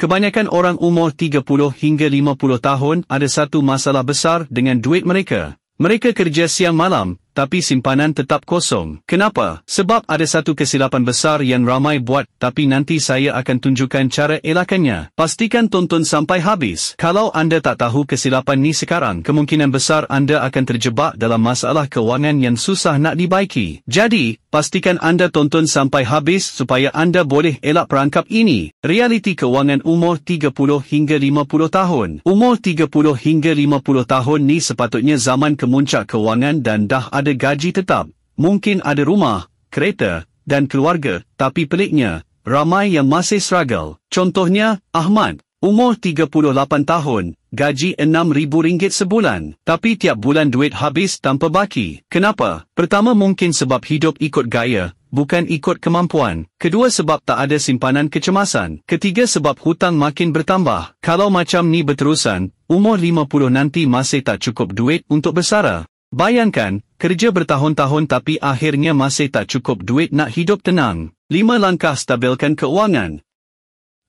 Kebanyakan orang umur 30 hingga 50 tahun ada satu masalah besar dengan duit mereka. Mereka kerja siang malam, tapi simpanan tetap kosong. Kenapa? Sebab ada satu kesilapan besar yang ramai buat, tapi nanti saya akan tunjukkan cara elakannya. Pastikan tonton sampai habis. Kalau anda tak tahu kesilapan ni sekarang, kemungkinan besar anda akan terjebak dalam masalah kewangan yang susah nak dibaiki. Jadi, pastikan anda tonton sampai habis supaya anda boleh elak perangkap ini. Realiti kewangan umur 30 hingga 50 tahun. Umur 30 hingga 50 tahun ni sepatutnya zaman kemuncak kewangan dan dah ada gaji tetap, mungkin ada rumah, kereta, dan keluarga, tapi peliknya, ramai yang masih struggle. Contohnya, Ahmad, umur 38 tahun, gaji RM6,000 sebulan, tapi tiap bulan duit habis tanpa baki. Kenapa? Pertama mungkin sebab hidup ikut gaya, bukan ikut kemampuan. Kedua sebab tak ada simpanan kecemasan. Ketiga sebab hutang makin bertambah. Kalau macam ni berterusan, umur 50 nanti masih tak cukup duit untuk bersara. Bayangkan, kerja bertahun-tahun tapi akhirnya masih tak cukup duit nak hidup tenang. 5 langkah stabilkan keuangan.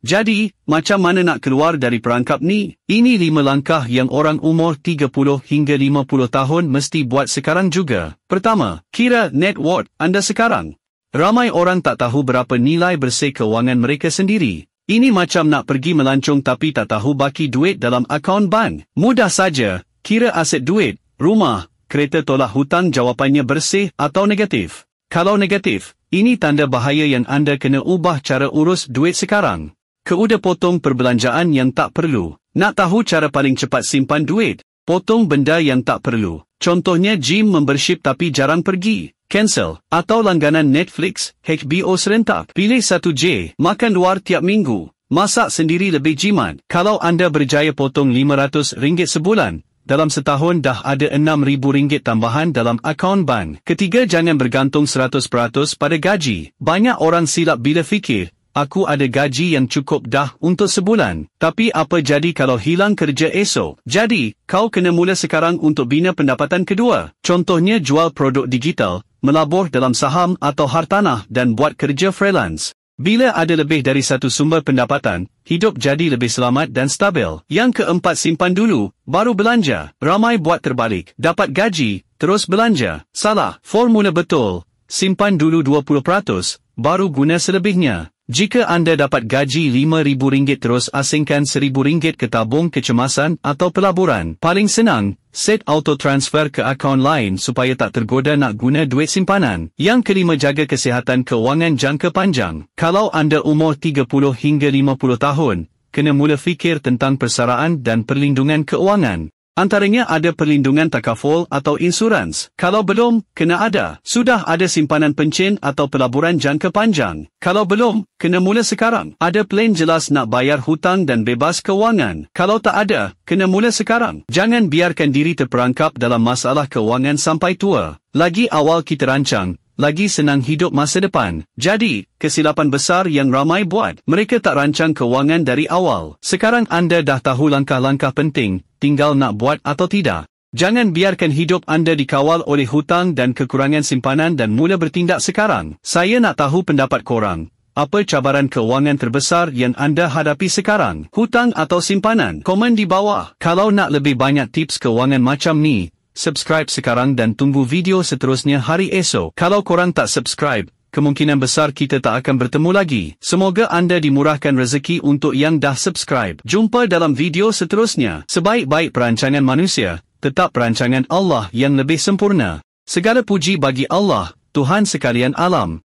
Jadi, macam mana nak keluar dari perangkap ni? Ini 5 langkah yang orang umur 30 hingga 50 tahun mesti buat sekarang juga. Pertama, kira net worth anda sekarang. Ramai orang tak tahu berapa nilai bersih keuangan mereka sendiri. Ini macam nak pergi melancong tapi tak tahu baki duit dalam akaun bank. Mudah saja, kira aset duit, rumah, kereta tolak hutang. Jawapannya bersih atau negatif. Kalau negatif, ini tanda bahaya yang anda kena ubah cara urus duit sekarang. Keudah potong perbelanjaan yang tak perlu. Nak tahu cara paling cepat simpan duit? Potong benda yang tak perlu. Contohnya gym membership tapi jarang pergi. Cancel. Atau langganan Netflix, HBO serentak. Pilih 1J. Makan luar tiap minggu. Masak sendiri lebih jimat. Kalau anda berjaya potong RM500 sebulan, dalam setahun dah ada RM6,000 tambahan dalam akaun bank. Ketiga, jangan bergantung 100% pada gaji. Banyak orang silap bila fikir, aku ada gaji yang cukup dah untuk sebulan. Tapi apa jadi kalau hilang kerja esok? Jadi, kau kena mula sekarang untuk bina pendapatan kedua. Contohnya jual produk digital, melabur dalam saham atau hartanah dan buat kerja freelance. Bila ada lebih dari satu sumber pendapatan, hidup jadi lebih selamat dan stabil. Yang keempat, simpan dulu, baru belanja. Ramai buat terbalik. Dapat gaji, terus belanja. Salah. Formula betul. Simpan dulu 20%, baru guna selebihnya. Jika anda dapat gaji RM5,000 terus asingkan RM1,000 ke tabung kecemasan atau pelaburan. Paling senang, set auto transfer ke akaun lain supaya tak tergoda nak guna duit simpanan. Yang kelima, jaga kesihatan keuangan jangka panjang. Kalau anda umur 30 hingga 50 tahun, kena mula fikir tentang persaraan dan perlindungan keuangan. Antaranya ada perlindungan takaful atau insurans. Kalau belum, kena ada. Sudah ada simpanan pencen atau pelaburan jangka panjang. Kalau belum, kena mula sekarang. Ada plan jelas nak bayar hutang dan bebas keuangan. Kalau tak ada, kena mula sekarang. Jangan biarkan diri terperangkap dalam masalah keuangan sampai tua. Lagi awal kita rancang, lagi senang hidup masa depan. Jadi, kesilapan besar yang ramai buat, mereka tak rancang keuangan dari awal. Sekarang anda dah tahu langkah-langkah penting, tinggal nak buat atau tidak. Jangan biarkan hidup anda dikawal oleh hutang dan kekurangan simpanan dan mula bertindak sekarang. Saya nak tahu pendapat korang. Apa cabaran keuangan terbesar yang anda hadapi sekarang? Hutang atau simpanan? Komen di bawah. Kalau nak lebih banyak tips keuangan macam ni, subscribe sekarang dan tunggu video seterusnya hari esok. Kalau korang tak subscribe, kemungkinan besar kita tak akan bertemu lagi. Semoga anda dimurahkan rezeki untuk yang dah subscribe. Jumpa dalam video seterusnya. Sebaik-baik perancangan manusia, tetap perancangan Allah yang lebih sempurna. Segala puji bagi Allah, Tuhan sekalian alam.